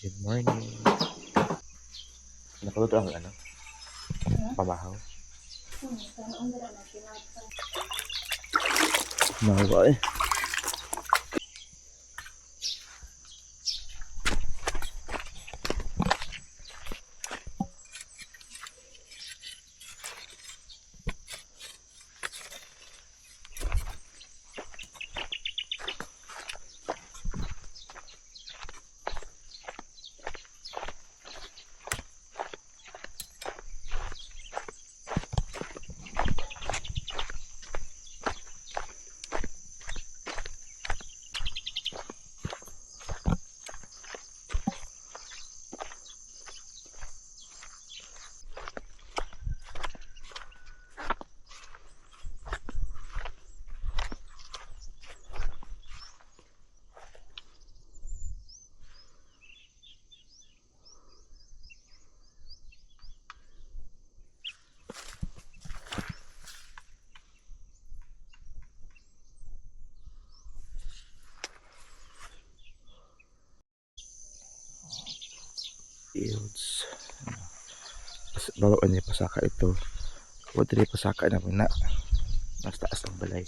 Good morning. Nakuluto ang ano? Pabahaw. Mahawa eh. Fields. Bawa niya pasaka ito. Huwag rin pasaka na muna. Mas taas ng balay.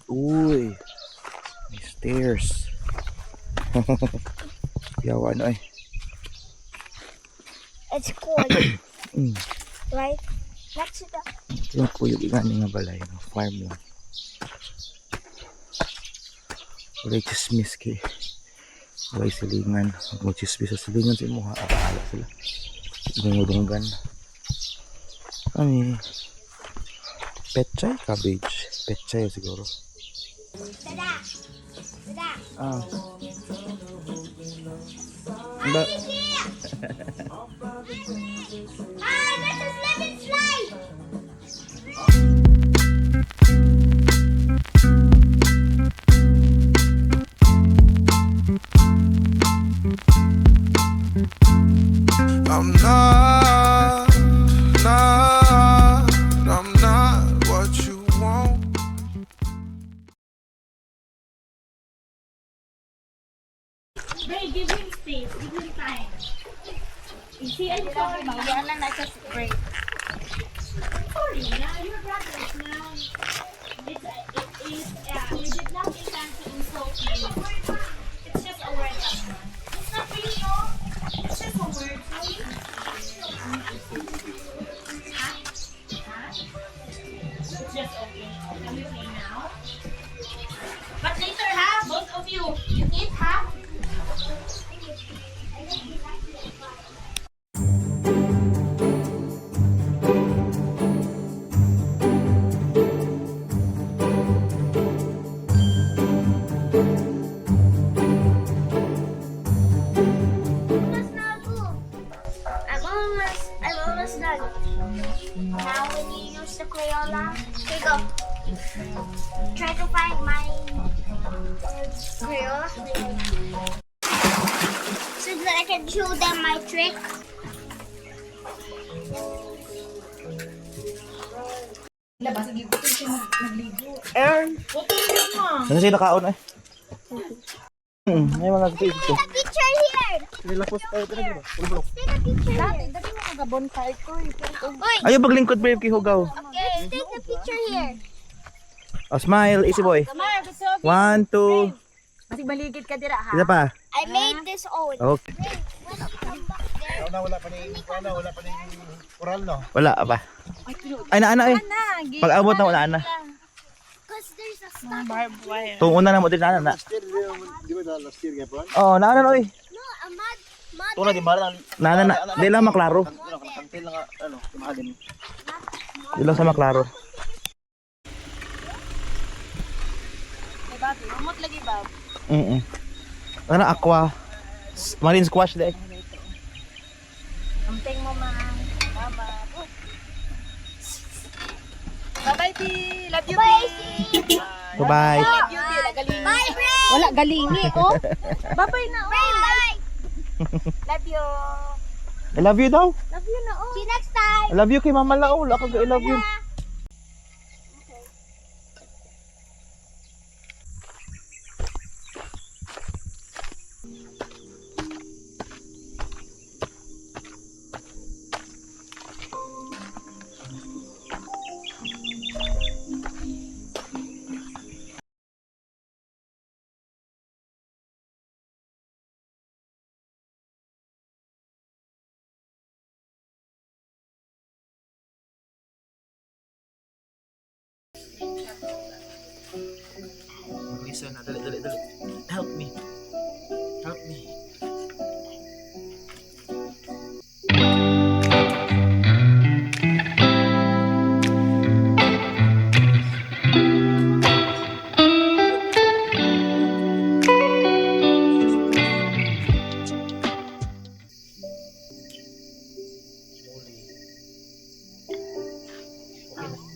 Uy, may stairs. Yawa na eh. It's cold, right? Next to the... Yung po yung ingani nga balay, no? Farm lang. Walay chismis kay. Walay silingan. Mag chismis sa silingan sa imuha. Aala sila. Dungudunggan. Ano pechay? Cabbage. Pechay siguro. Dada! Dada! Ah. Ba? Ah, let us let it slide! I'm not what you want. Bray, give him space, give him time. Is he sorry? Yan lang nasa spray. Sorry, yeah, you're brothers now. We did not intend to insult you. It's just a word. It's not really, no. It's just a word, sorry. It's just okay. Can we play now? But later, ha? Both of you. You eat, ha? I'm almost done. Now when you use the Crayola, here you go. Try to find my Crayola. So that I can show them my trick. Labas, sige ko siya nagligo. And Ano siya nakaon eh? May mga kapit ko. take a picture here. Nilapos tayo. Take a picture here. Dati mo magabonsai ko. Uy, Ayaw paglingkod brave kay Hugaw. okay, take a picture here. Oh, smile, easy boy. Kamar, gusto. 1, 2. Masig maligid ka dira, ha? Isa pa. I made this own. Okay. Wala pa ning oral no. Wala pa. Ay na eh. Pag abot na wala na. Because there's a stuff. Barbed wire. Tung una na mo din na. Still di ba last year gyapon? Oh, na oy. No, a mud. Tuna di ba Na. Di lang maklaro. kantil nga ano, mahalin. Di lang sa maklaro. Babi, umot lagi, Bab. Ano aqua? Marine squash deh. Amping mo, ma. Bye-bye, Ti. Love you, Bye, Ti. Bye-bye. Love you, Ti. Galingi. Bye, Bray. Wala, galingi, oh. Bye-bye na, oh. Bye, bye. Love you. I love you daw. Love you na. See you next time. I love you kay Mama Laol. Ako I love you. Listen, dali. Help me. Help me.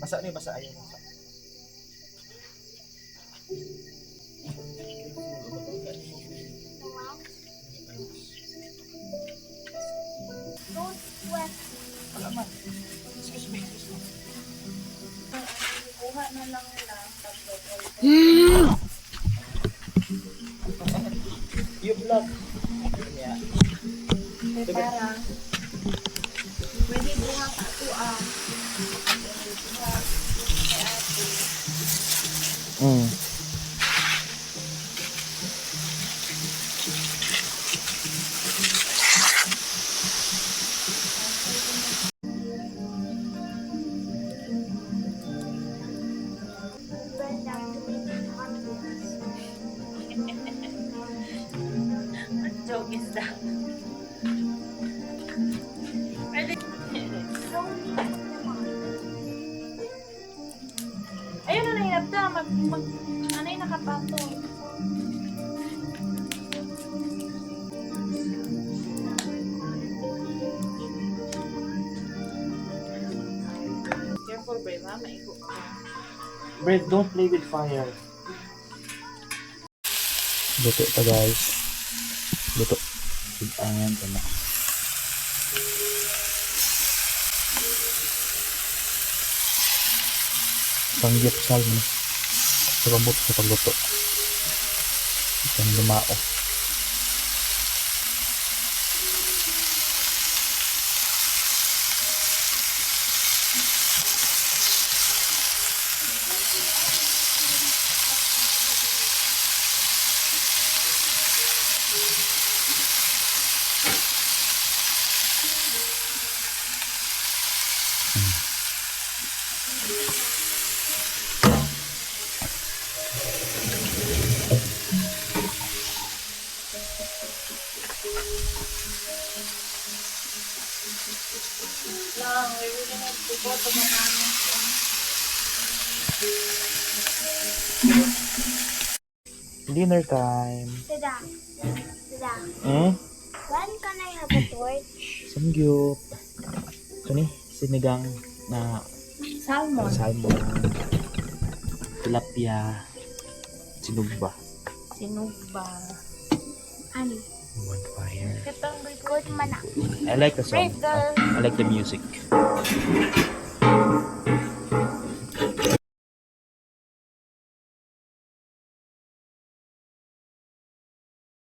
Basa ni, basa ayaw. Basa. Don't sweat. Alaman. Excuse me. Kuha na lang nila. You vlog. Yeah. Para pwede buha ka to Mm. Burn down to make it hot. What joke is that? Are they... So neat naman. Ayun na nahirap na. Ano yung nakapatong? Careful, Bray. Mama, iko. Brad, don't play with fire. Luto pa guys. Luto. Ayan ito na. Pangyapsal mo. Sarabot sa pagluto. Itong lumao. Lang, we really need to go to Manano. Dinner time. Dada. Hmm? When can I have a torch? Samgyup. Ito ni, sinigang na Salmon. salmon. Tilapia. Sinugba. Sinugba. Honey. Bonfire. Kitang Good man. I like the song. Praise God. I like the music.